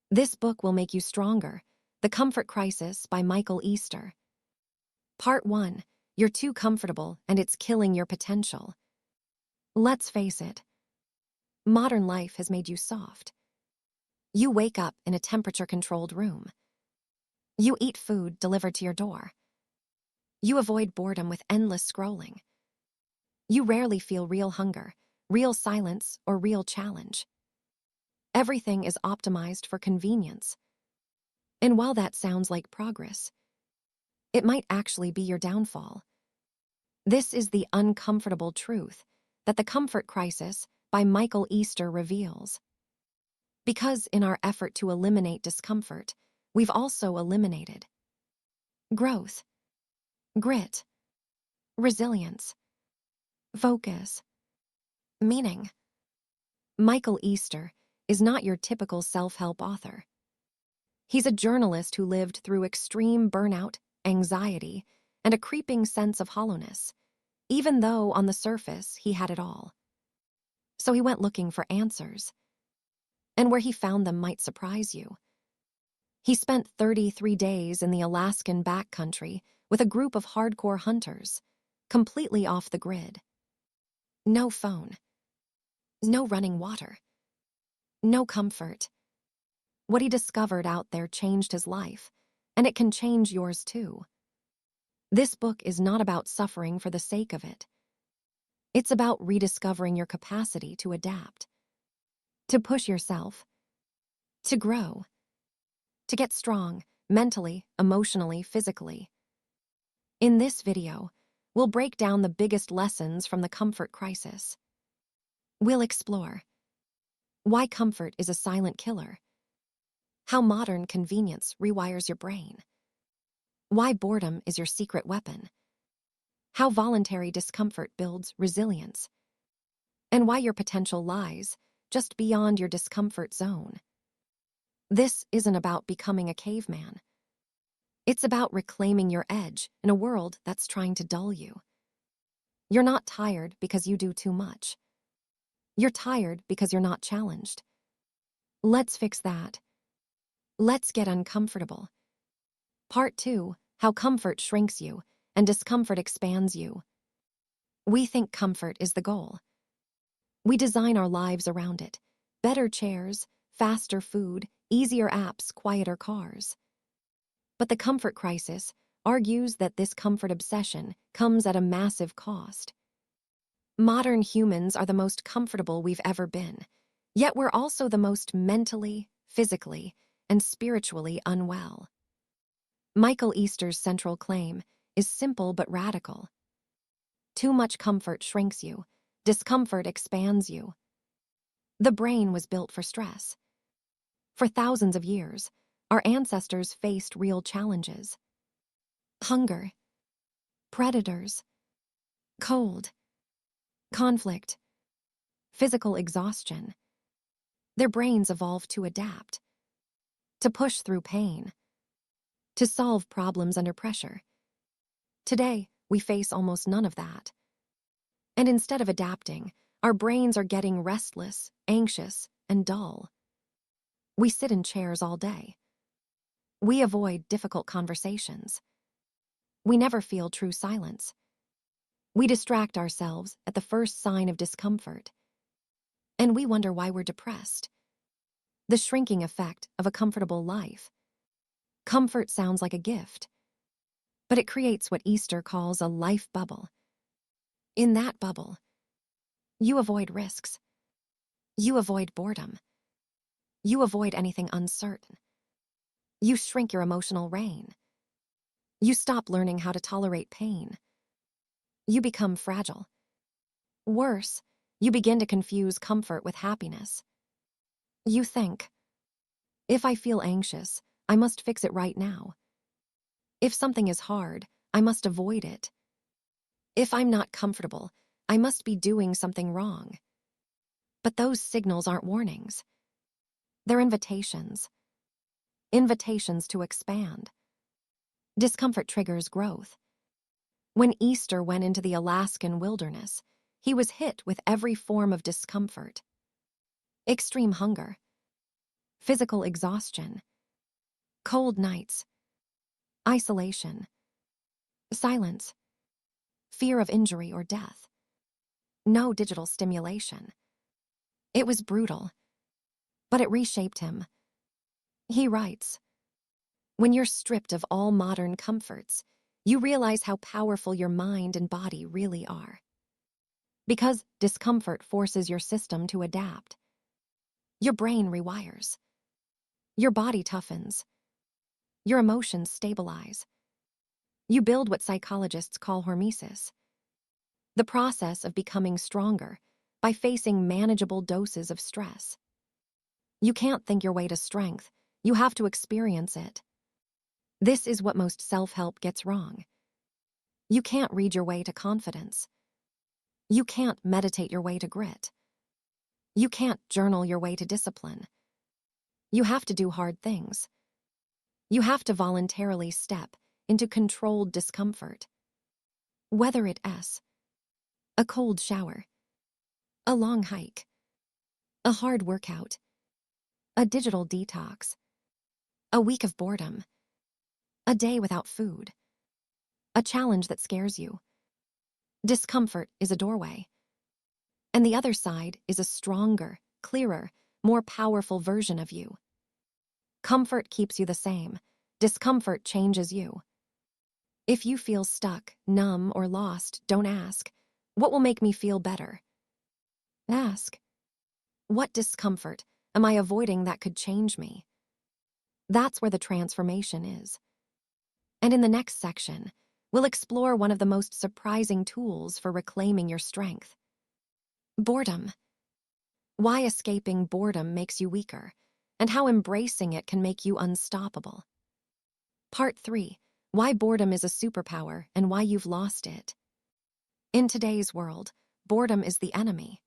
This book will make you stronger. The Comfort Crisis by Michael Easter. Part 1. You're too comfortable and it's killing your potential. Let's face it. Modern life has made you soft. You wake up in a temperature-controlled room. You eat food delivered to your door. You avoid boredom with endless scrolling. You rarely feel real hunger, real silence, or real challenge. Everything is optimized for convenience. And while that sounds like progress, it might actually be your downfall. This is the uncomfortable truth that The Comfort Crisis by Michael Easter reveals. Because in our effort to eliminate discomfort, we've also eliminated growth, grit, resilience, focus, meaning. Michael Easter is not your typical self-help author. He's a journalist who lived through extreme burnout, anxiety, and a creeping sense of hollowness, even though on the surface he had it all. So he went looking for answers, and where he found them might surprise you. He spent 33 days in the Alaskan backcountry with a group of hardcore hunters, completely off the grid. No phone, no running water, no comfort. What he discovered out there changed his life, and it can change yours too. This book is not about suffering for the sake of it. It's about rediscovering your capacity to adapt, to push yourself, to grow, to get strong, mentally, emotionally, physically. In this video, we'll break down the biggest lessons from the comfort crisis. We'll explore why comfort is a silent killer, how modern convenience rewires your brain, why boredom is your secret weapon, how voluntary discomfort builds resilience, and why your potential lies just beyond your discomfort zone. This isn't about becoming a caveman. It's about reclaiming your edge in a world that's trying to dull you. You're not tired because you do too much. You're tired because you're not challenged. Let's fix that. Let's get uncomfortable. Part 2. How comfort shrinks you and discomfort expands you. We think comfort is the goal. We design our lives around it. Better chairs, faster food, easier apps, quieter cars. But the comfort crisis argues that this comfort obsession comes at a massive cost. Modern humans are the most comfortable we've ever been, yet we're also the most mentally, physically, and spiritually unwell. Michael Easter's central claim is simple but radical. Too much comfort shrinks you. Discomfort expands you. The brain was built for stress. For thousands of years, our ancestors faced real challenges. Hunger, predators, cold, conflict, physical exhaustion. Their brains evolved to adapt, to push through pain, to solve problems under pressure. Today, we face almost none of that. And instead of adapting, our brains are getting restless, anxious, and dull. We sit in chairs all day. We avoid difficult conversations. We never feel true silence. We distract ourselves at the first sign of discomfort. And we wonder why we're depressed. The shrinking effect of a comfortable life. Comfort sounds like a gift, but it creates what Easter calls a life bubble. In that bubble, you avoid risks. You avoid boredom. You avoid anything uncertain. You shrink your emotional reign. You stop learning how to tolerate pain. You become fragile. Worse, you begin to confuse comfort with happiness. You think, if I feel anxious, I must fix it right now. If something is hard, I must avoid it. If I'm not comfortable, I must be doing something wrong. But those signals aren't warnings. They're invitations. Invitations to expand. Discomfort triggers growth. When Easter went into the Alaskan wilderness, he was hit with every form of discomfort. Extreme hunger, physical exhaustion, cold nights, isolation, silence, fear of injury or death. No digital stimulation. It was brutal, but it reshaped him. He writes, "When you're stripped of all modern comforts, you realize how powerful your mind and body really are. Because discomfort forces your system to adapt. Your brain rewires. Your body toughens. Your emotions stabilize. You build what psychologists call hormesis, the process of becoming stronger by facing manageable doses of stress. You can't think your way to strength. You have to experience it. This is what most self-help gets wrong. You can't read your way to confidence. You can't meditate your way to grit. You can't journal your way to discipline. You have to do hard things. You have to voluntarily step into controlled discomfort. Whether it's a cold shower, a long hike, a hard workout, a digital detox, a week of boredom, a day without food, a challenge that scares you. Discomfort is a doorway. And the other side is a stronger, clearer, more powerful version of you. Comfort keeps you the same. Discomfort changes you. If you feel stuck, numb, or lost, don't ask, "What will make me feel better?" Ask, "What discomfort am I avoiding that could change me?" That's where the transformation is. And in the next section, we'll explore one of the most surprising tools for reclaiming your strength. Boredom. Why escaping boredom makes you weaker, and how embracing it can make you unstoppable. Part 3. Why boredom is a superpower and why you've lost it. In today's world, boredom is the enemy.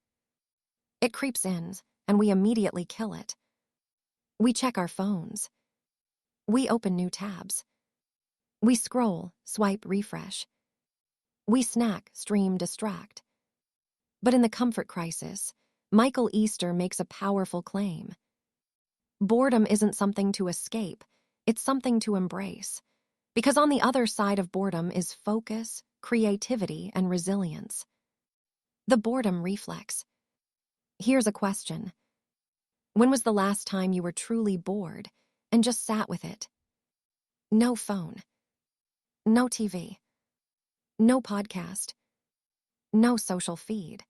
It creeps in, and we immediately kill it. We check our phones. We open new tabs. We scroll, swipe, refresh. We snack, stream, distract. But in the comfort crisis, Michael Easter makes a powerful claim. Boredom isn't something to escape, it's something to embrace. Because on the other side of boredom is focus, creativity, and resilience. The boredom reflex. Here's a question. When was the last time you were truly bored and just sat with it? No phone. No TV. No podcast. No social feed.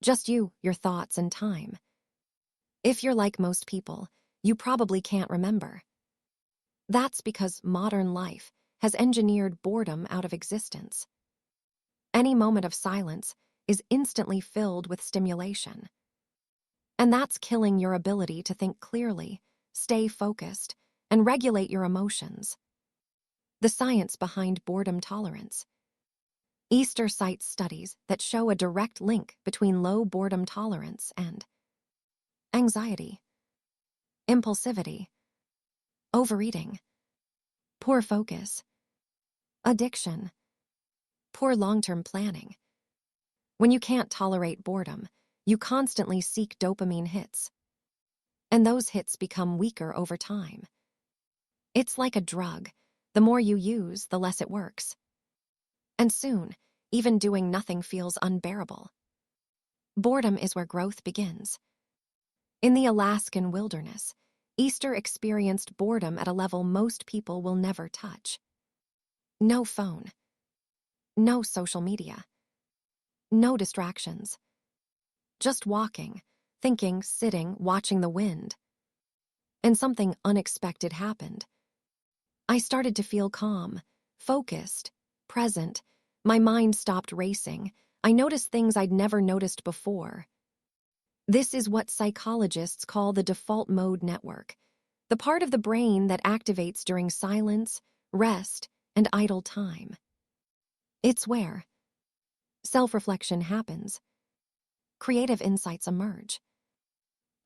Just you, your thoughts, and time. If you're like most people, you probably can't remember. That's because modern life has engineered boredom out of existence. Any moment of silence is instantly filled with stimulation. And that's killing your ability to think clearly, stay focused, and regulate your emotions. The science behind boredom tolerance. Easter cites studies that show a direct link between low boredom tolerance and anxiety, impulsivity, overeating, poor focus, addiction, poor long-term planning. When you can't tolerate boredom, you constantly seek dopamine hits. And those hits become weaker over time. It's like a drug. The more you use, the less it works. And soon, even doing nothing feels unbearable. Boredom is where growth begins. In the Alaskan wilderness, Easter experienced boredom at a level most people will never touch. No phone. No social media. No distractions. Just walking, thinking, sitting, watching the wind. And something unexpected happened. I started to feel calm, focused, present. My mind stopped racing. I noticed things I'd never noticed before. This is what psychologists call the default mode network, the part of the brain that activates during silence, rest, and idle time. It's where self-reflection happens. Creative insights emerge.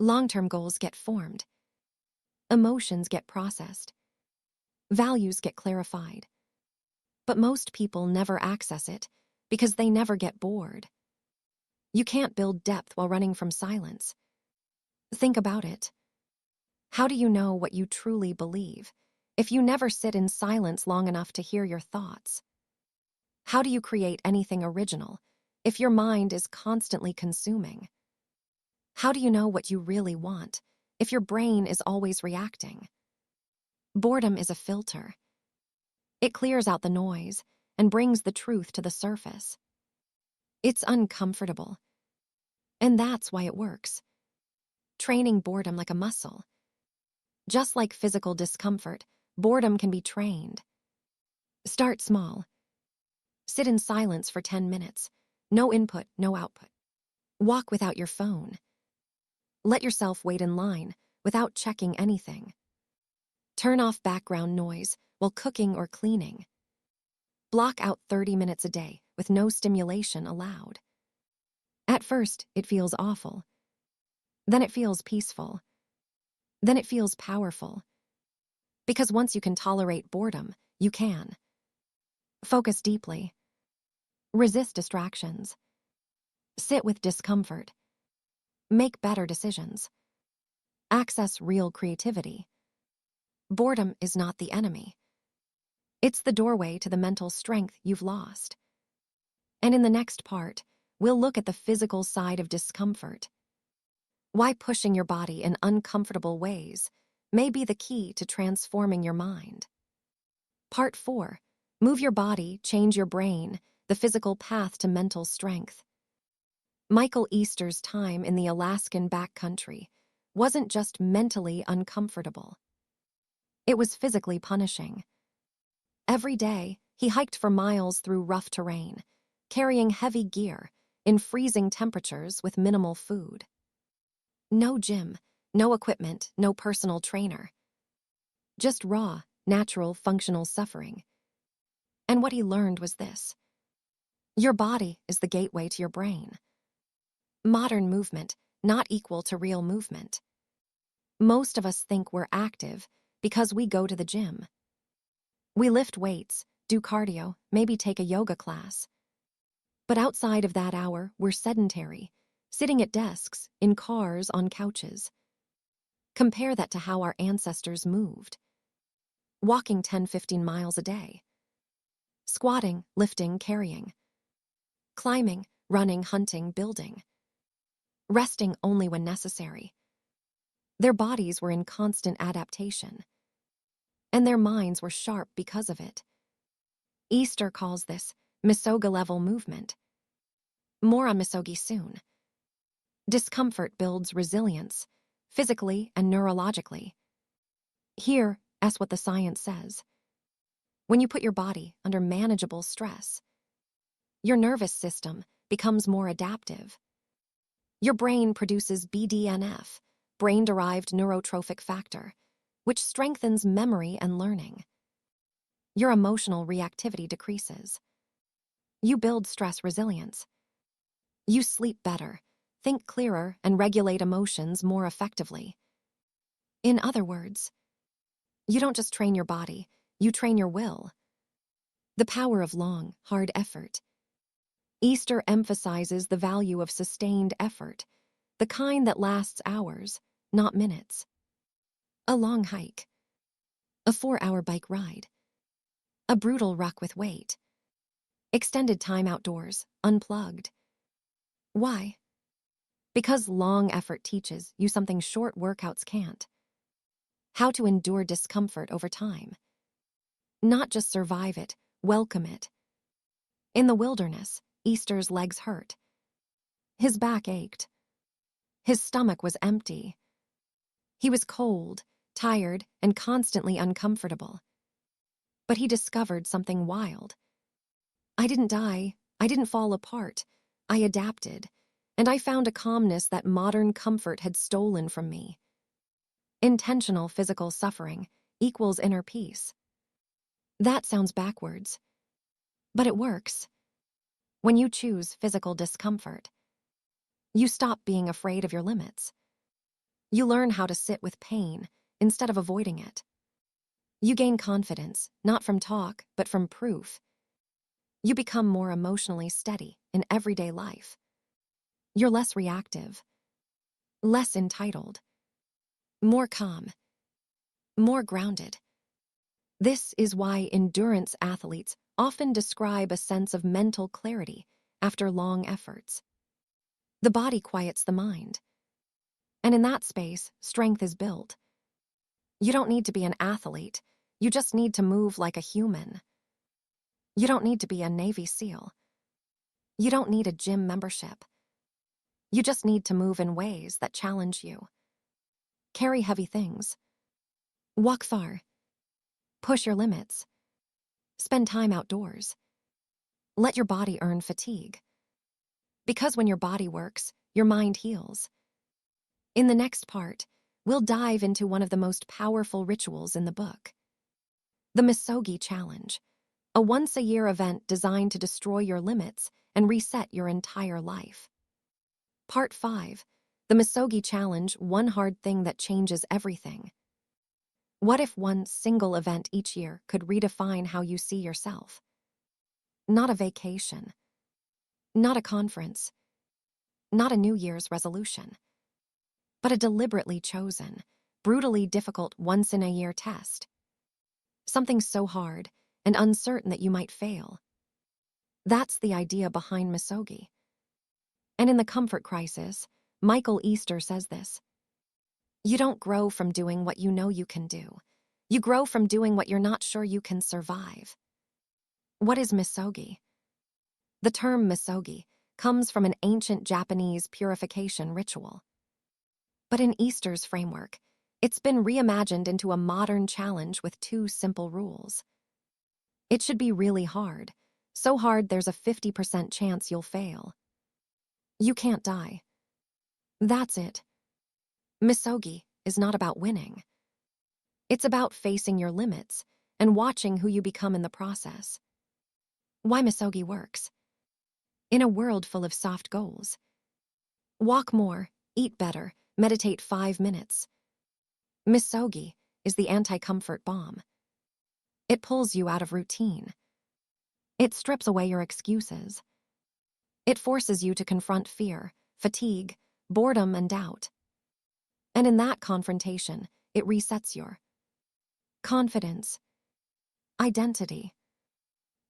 Long-term goals get formed. Emotions get processed. Values get clarified. But most people never access it because they never get bored. You can't build depth while running from silence. Think about it. How do you know what you truly believe if you never sit in silence long enough to hear your thoughts? How do you create anything original if your mind is constantly consuming? How do you know what you really want if your brain is always reacting? Boredom is a filter. It clears out the noise and brings the truth to the surface. It's uncomfortable, and that's why it works. Training boredom like a muscle. Just like physical discomfort, boredom can be trained. Start small. Sit in silence for 10 minutes. No input, no output. Walk without your phone. Let yourself wait in line without checking anything. Turn off background noise while cooking or cleaning. Block out 30 minutes a day with no stimulation allowed. At first, it feels awful. Then it feels peaceful. Then it feels powerful. Because once you can tolerate boredom, you can. Focus deeply. Resist distractions. Sit with discomfort. Make better decisions. Access real creativity. Boredom is not the enemy. It's the doorway to the mental strength you've lost. And in the next part, we'll look at the physical side of discomfort. Why pushing your body in uncomfortable ways may be the key to transforming your mind. Part 4. Move your body, change your brain, the physical path to mental strength. Michael Easter's time in the Alaskan backcountry wasn't just mentally uncomfortable. It was physically punishing. Every day, he hiked for miles through rough terrain, carrying heavy gear in freezing temperatures with minimal food. No gym, no equipment, no personal trainer. Just raw, natural, functional suffering. And what he learned was this: your body is the gateway to your brain. Modern movement not equal to real movement. Most of us think we're active because we go to the gym. We lift weights, do cardio, maybe take a yoga class. But outside of that hour, we're sedentary, sitting at desks, in cars, on couches. Compare that to how our ancestors moved. Walking 10-15 miles a day. Squatting, lifting, carrying. Climbing, running, hunting, building. Resting only when necessary. Their bodies were in constant adaptation. And their minds were sharp because of it. Easter calls this Misogi-level movement. More on Misogi soon. Discomfort builds resilience, physically and neurologically. Here, as what the science says. When you put your body under manageable stress, your nervous system becomes more adaptive. Your brain produces BDNF, brain-derived neurotrophic factor, which strengthens memory and learning. Your emotional reactivity decreases. You build stress resilience. You sleep better, think clearer, and regulate emotions more effectively. In other words, you don't just train your body, you train your will. The power of long, hard effort. Easter emphasizes the value of sustained effort, the kind that lasts hours, not minutes. A long hike. A 4-hour bike ride. A brutal ruck with weight. Extended time outdoors, unplugged. Why? Because long effort teaches you something short workouts can't. How to endure discomfort over time. Not just survive it, welcome it. In the wilderness, Easter's legs hurt. His back ached. His stomach was empty. He was cold, tired, and constantly uncomfortable. But he discovered something wild. I didn't die. I didn't fall apart. I adapted, and I found a calmness that modern comfort had stolen from me. Intentional physical suffering equals inner peace. That sounds backwards, but it works. When you choose physical discomfort, you stop being afraid of your limits. You learn how to sit with pain instead of avoiding it. You gain confidence, not from talk, but from proof. You become more emotionally steady in everyday life. You're less reactive, less entitled. more calm, more grounded. This is why endurance athletes often describe a sense of mental clarity after long efforts. The body quiets the mind. And in that space, strength is built. You don't need to be an athlete. You just need to move like a human. You don't need to be a Navy SEAL. You don't need a gym membership. You just need to move in ways that challenge you. Carry heavy things. Walk far. Push your limits. Spend time outdoors. Let your body earn fatigue. Because when your body works, your mind heals. In the next part, we'll dive into one of the most powerful rituals in the book. The Misogi Challenge, a once-a-year event designed to destroy your limits and reset your entire life. Part 5, the Misogi Challenge, one hard thing that changes everything. What if one single event each year could redefine how you see yourself? Not a vacation. Not a conference. Not a New Year's resolution. But a deliberately chosen, brutally difficult once-in-a-year test. Something so hard and uncertain that you might fail. That's the idea behind Misogi. And in The Comfort Crisis, Michael Easter says this: you don't grow from doing what you know you can do. You grow from doing what you're not sure you can survive. What is Misogi? The term Misogi comes from an ancient Japanese purification ritual. But in Easter's framework, it's been reimagined into a modern challenge with 2 simple rules. It should be really hard, so hard there's a 50% chance you'll fail. You can't die. That's it. Misogi is not about winning. It's about facing your limits and watching who you become in the process. Why Misogi works? In a world full of soft goals. Walk more, eat better, meditate 5 minutes. Misogi is the anti-comfort bomb. It pulls you out of routine. It strips away your excuses. It forces you to confront fear, fatigue, boredom, and doubt. And in that confrontation, it resets your confidence, identity,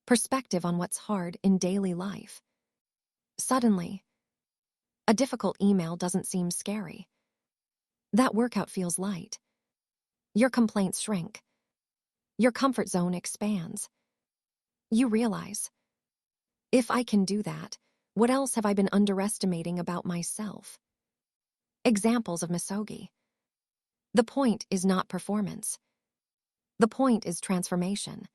perspective on what's hard in daily life. Suddenly, a difficult email doesn't seem scary. That workout feels light. Your complaints shrink. Your comfort zone expands. You realize, if I can do that, what else have I been underestimating about myself? Examples of Misogi. The point is not performance. The point is transformation.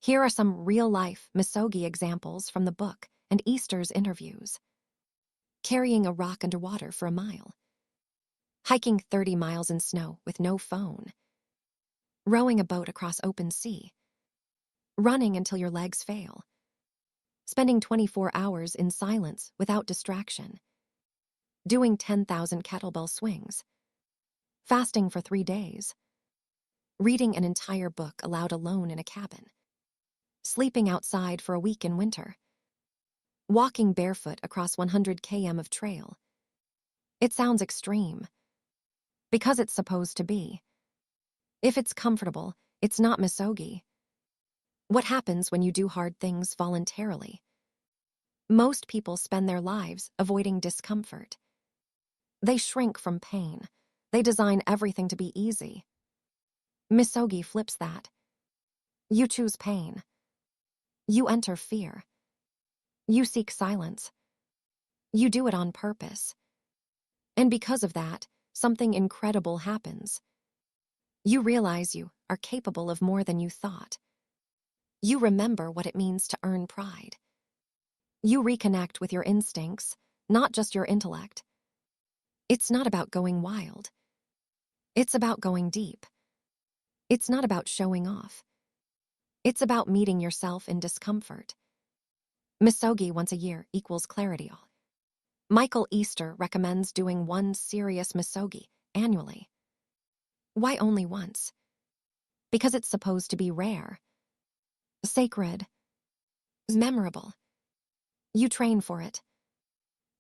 Here are some real-life Misogi examples from the book and Easter's interviews. Carrying a rock underwater for a mile. Hiking 30 miles in snow with no phone. Rowing a boat across open sea. Running until your legs fail. Spending 24 hours in silence without distraction. Doing 10,000 kettlebell swings. Fasting for 3 days. Reading an entire book aloud alone in a cabin. Sleeping outside for a week in winter. Walking barefoot across 100 km of trail. It sounds extreme. Because it's supposed to be. If it's comfortable, it's not Misogi. What happens when you do hard things voluntarily? Most people spend their lives avoiding discomfort. They shrink from pain. They design everything to be easy. Misogi flips that. You choose pain. You enter fear. You seek silence. You do it on purpose. And because of that, something incredible happens. You realize you are capable of more than you thought. You remember what it means to earn pride. You reconnect with your instincts, not just your intellect. It's not about going wild. It's about going deep. It's not about showing off. It's about meeting yourself in discomfort. Misogi once a year equals clarity. Michael Easter recommends doing one serious Misogi annually. Why only once? Because it's supposed to be rare, sacred, memorable. You train for it.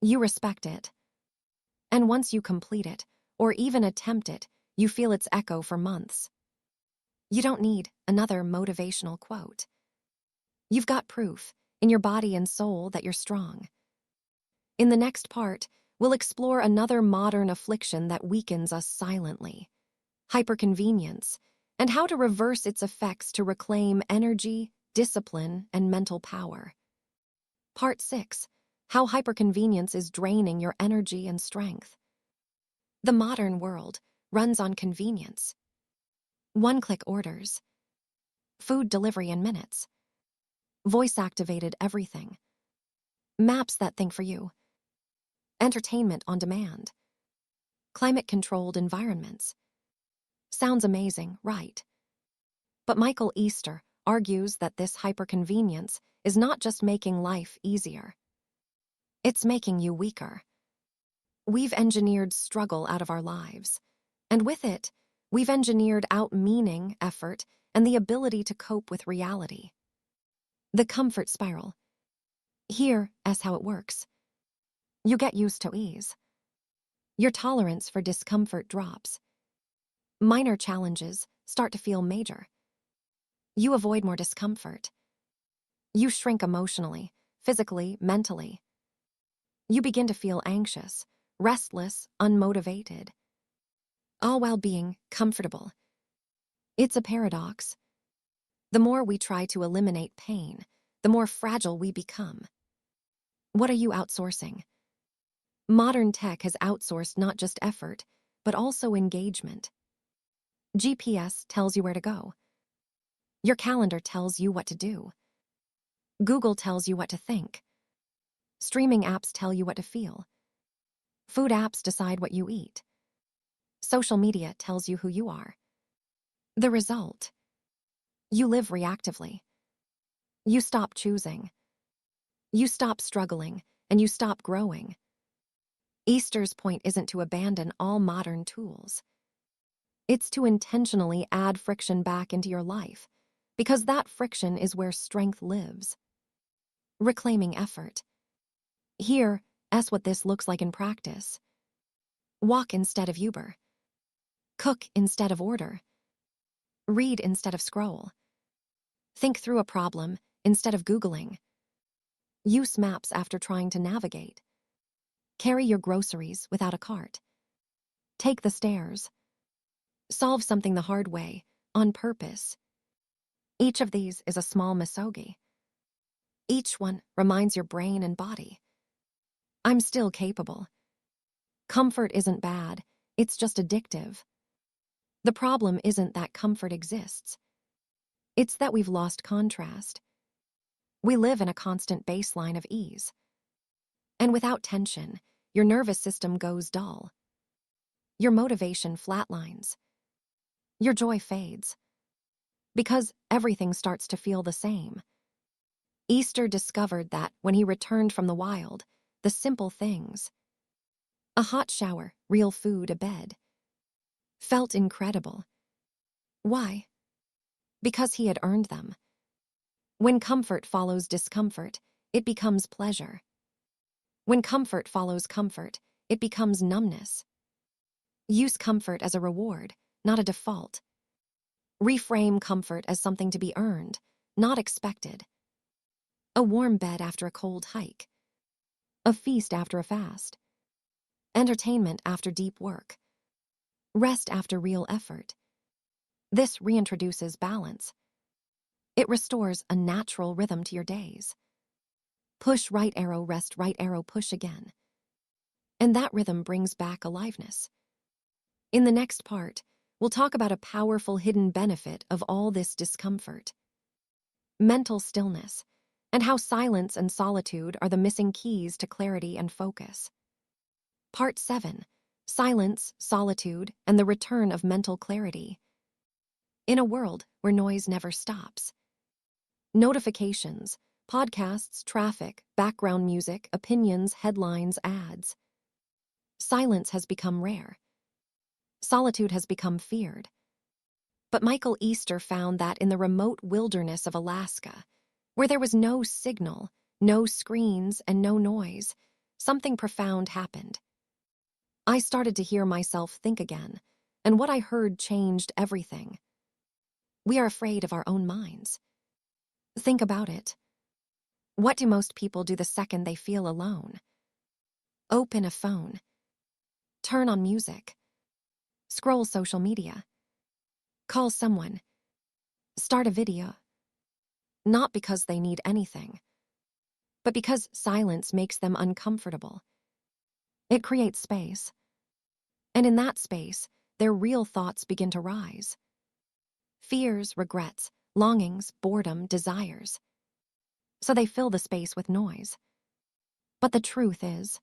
You respect it. And once you complete it, or even attempt it, you feel its echo for months. You don't need another motivational quote. You've got proof in your body and soul that you're strong. In the next part, we'll explore another modern affliction that weakens us silently: hyperconvenience, and how to reverse its effects to reclaim energy, discipline, and mental power. Part 6. How hyperconvenience is draining your energy and strength. The modern world runs on convenience. One-click orders, food delivery in minutes, voice-activated everything, maps that think for you, entertainment on demand, climate-controlled environments. Sounds amazing, right? But Michael Easter argues that this hyperconvenience is not just making life easier. It's making you weaker. We've engineered struggle out of our lives, and with it, we've engineered out meaning, effort, and the ability to cope with reality. The comfort spiral. Here is how it works. You get used to ease. Your tolerance for discomfort drops. Minor challenges start to feel major. You avoid more discomfort. You shrink emotionally, physically, mentally. You begin to feel anxious, restless, unmotivated, all while being comfortable. It's a paradox. The more we try to eliminate pain, the more fragile we become. What are you outsourcing? Modern tech has outsourced not just effort, but also engagement. GPS tells you where to go. Your calendar tells you what to do. Google tells you what to think. Streaming apps tell you what to feel. Food apps decide what you eat. Social media tells you who you are. The result: you live reactively. You stop choosing. You stop struggling, and you stop growing. Easter's point isn't to abandon all modern tools. It's to intentionally add friction back into your life, because that friction is where strength lives. Reclaiming effort. Here is what this looks like in practice. Walk instead of Uber. Cook instead of order. Read instead of scroll. Think through a problem instead of Googling. Use maps after trying to navigate. Carry your groceries without a cart. Take the stairs. Solve something the hard way, on purpose. Each of these is a small Misogi. Each one reminds your brain and body: I'm still capable. Comfort isn't bad, it's just addictive. The problem isn't that comfort exists. It's that we've lost contrast. We live in a constant baseline of ease. And without tension, your nervous system goes dull. Your motivation flatlines. Your joy fades. Because everything starts to feel the same. Easter discovered that when he returned from the wild, the simple things, a hot shower, real food, a bed, felt incredible. Why? Because he had earned them. When comfort follows discomfort, it becomes pleasure. When comfort follows comfort, it becomes numbness. Use comfort as a reward, not a default. Reframe comfort as something to be earned, not expected. A warm bed after a cold hike. A feast after a fast. Entertainment after deep work. Rest after real effort. This reintroduces balance. It restores a natural rhythm to your days. Push right arrow, rest right arrow, push again. And that rhythm brings back aliveness. In the next part, we'll talk about a powerful hidden benefit of all this discomfort: mental stillness, and how silence and solitude are the missing keys to clarity and focus. Part 7. Silence, solitude, and the return of mental clarity. In a world where noise never stops. Notifications, podcasts, traffic, background music, opinions, headlines, ads. Silence has become rare. Solitude has become feared. But Michael Easter found that in the remote wilderness of Alaska, where there was no signal, no screens, and no noise, something profound happened. I started to hear myself think again, and what I heard changed everything. We are afraid of our own minds. Think about it. What do most people do the second they feel alone? Open a phone, turn on music, scroll social media, call someone, start a video. Not because they need anything, but because silence makes them uncomfortable. It creates space. And in that space, their real thoughts begin to rise. Fears, regrets, longings, boredom, desires. So they fill the space with noise. But the truth is,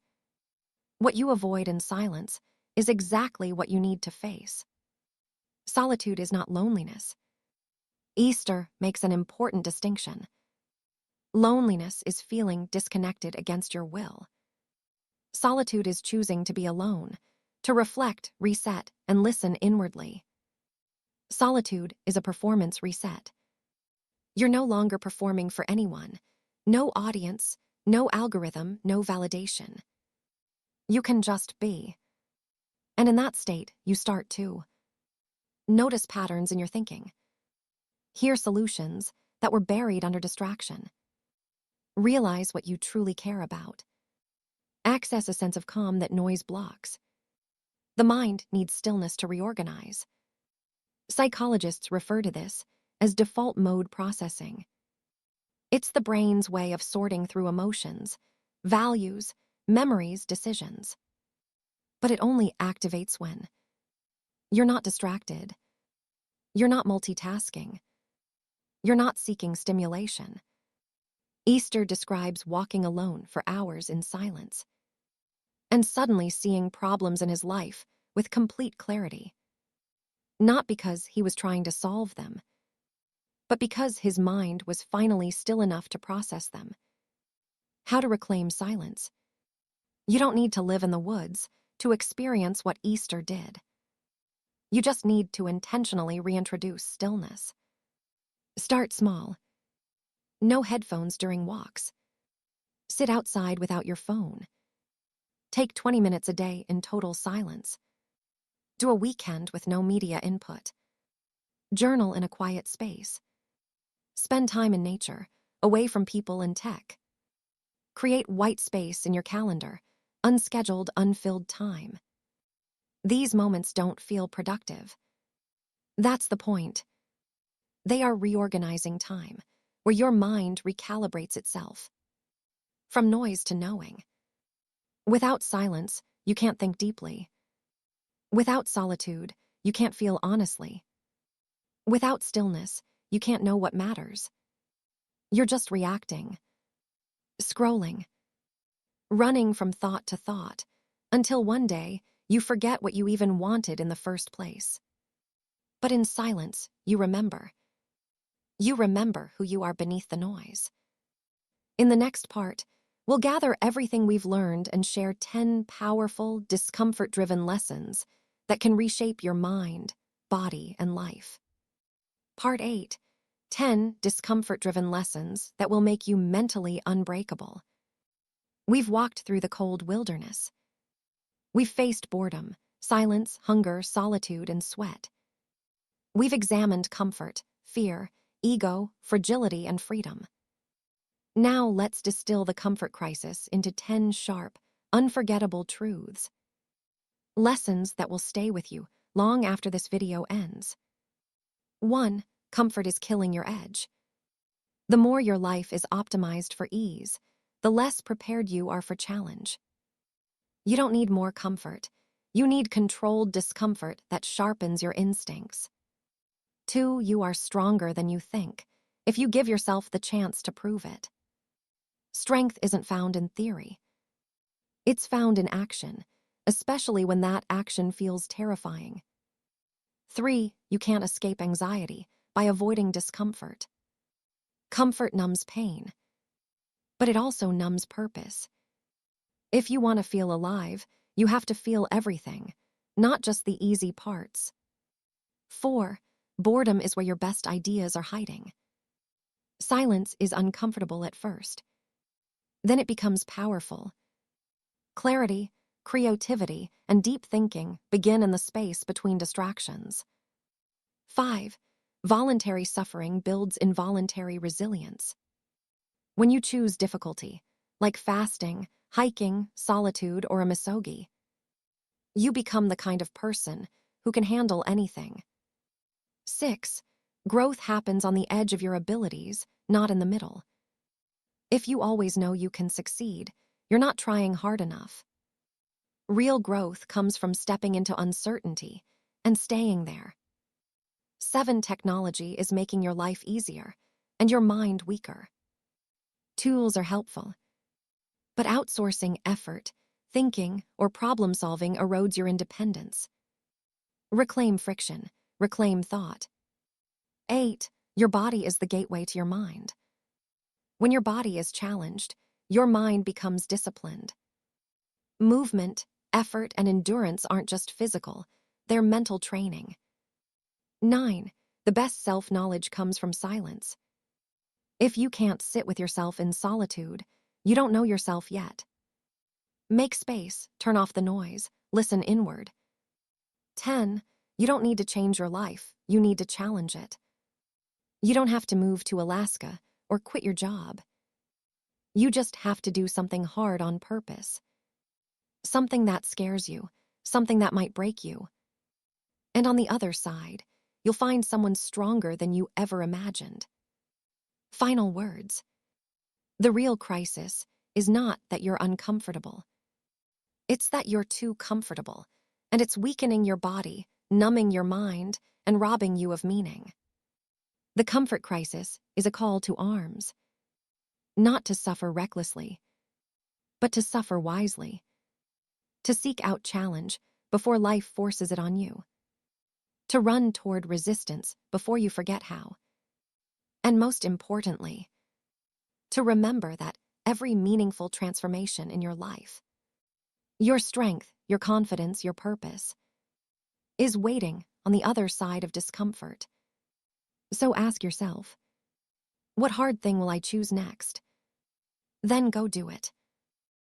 what you avoid in silence is exactly what you need to face. Solitude is not loneliness. Easter makes an important distinction. Loneliness is feeling disconnected against your will. Solitude is choosing to be alone, to reflect, reset, and listen inwardly. Solitude is a performance reset. You're no longer performing for anyone. No audience, no algorithm, no validation. You can just be. And in that state, you start to notice patterns in your thinking. Hear solutions that were buried under distraction. Realize what you truly care about. Access a sense of calm that noise blocks. The mind needs stillness to reorganize. Psychologists refer to this as default mode processing. It's the brain's way of sorting through emotions, values, memories, decisions. But it only activates when you're not distracted, you're not multitasking, you're not seeking stimulation. Easter describes walking alone for hours in silence and suddenly seeing problems in his life with complete clarity. Not because he was trying to solve them, but because his mind was finally still enough to process them. How to reclaim silence. You don't need to live in the woods to experience what Easter did. You just need to intentionally reintroduce stillness. Start small. No headphones during walks. Sit outside without your phone. Take 20 minutes a day in total silence. Do a weekend with no media input. Journal in a quiet space. Spend time in nature, away from people and tech. Create white space in your calendar, unscheduled, unfilled time. These moments don't feel productive. That's the point. They are reorganizing time, where your mind recalibrates itself. From noise to knowing. Without silence, you can't think deeply. Without solitude, you can't feel honestly. Without stillness, you can't know what matters. You're just reacting, scrolling, running from thought to thought, until one day you forget what you even wanted in the first place. But in silence, you remember. You remember who you are beneath the noise. In the next part, we'll gather everything we've learned and share 10 powerful, discomfort-driven lessons that can reshape your mind, body, and life. Part 8, 10 discomfort-driven lessons that will make you mentally unbreakable. We've walked through the cold wilderness. We've faced boredom, silence, hunger, solitude, and sweat. We've examined comfort, fear, ego, fragility, and freedom. Now let's distill the comfort crisis into 10 sharp, unforgettable truths. Lessons that will stay with you long after this video ends. 1. Comfort is killing your edge. The more your life is optimized for ease, the less prepared you are for challenge. You don't need more comfort. You need controlled discomfort that sharpens your instincts. 2. You are stronger than you think, if you give yourself the chance to prove it. Strength isn't found in theory. It's found in action, especially when that action feels terrifying. 3. You can't escape anxiety by avoiding discomfort. Comfort numbs pain, but it also numbs purpose. If you want to feel alive, you have to feel everything, not just the easy parts. 4. Boredom is where your best ideas are hiding. Silence is uncomfortable at first. Then it becomes powerful. Clarity, creativity, and deep thinking begin in the space between distractions. 5. Voluntary suffering builds involuntary resilience. When you choose difficulty, like fasting, hiking, solitude, or a misogi, you become the kind of person who can handle anything. 6. Growth happens on the edge of your abilities, not in the middle. If you always know you can succeed, you're not trying hard enough. Real growth comes from stepping into uncertainty and staying there. 7. Technology is making your life easier and your mind weaker. Tools are helpful, but outsourcing effort, thinking, or problem-solving erodes your independence. Reclaim friction, reclaim thought. 8. Your body is the gateway to your mind. When your body is challenged, your mind becomes disciplined. Movement, effort, and endurance aren't just physical, they're mental training. 9. The best self-knowledge comes from silence. If you can't sit with yourself in solitude, you don't know yourself yet. Make space, turn off the noise, listen inward. 10. You don't need to change your life, you need to challenge it. You don't have to move to Alaska or quit your job. You just have to do something hard on purpose. Something that scares you, something that might break you. And on the other side, you'll find someone stronger than you ever imagined. Final words. The real crisis is not that you're uncomfortable. It's that you're too comfortable, and it's weakening your body, numbing your mind, and robbing you of meaning. The comfort crisis is a call to arms. Not to suffer recklessly, but to suffer wisely. To seek out challenge before life forces it on you. To run toward resistance before you forget how. And most importantly, to remember that every meaningful transformation in your life, your strength, your confidence, your purpose, is waiting on the other side of discomfort. So ask yourself, what hard thing will I choose next? Then go do it.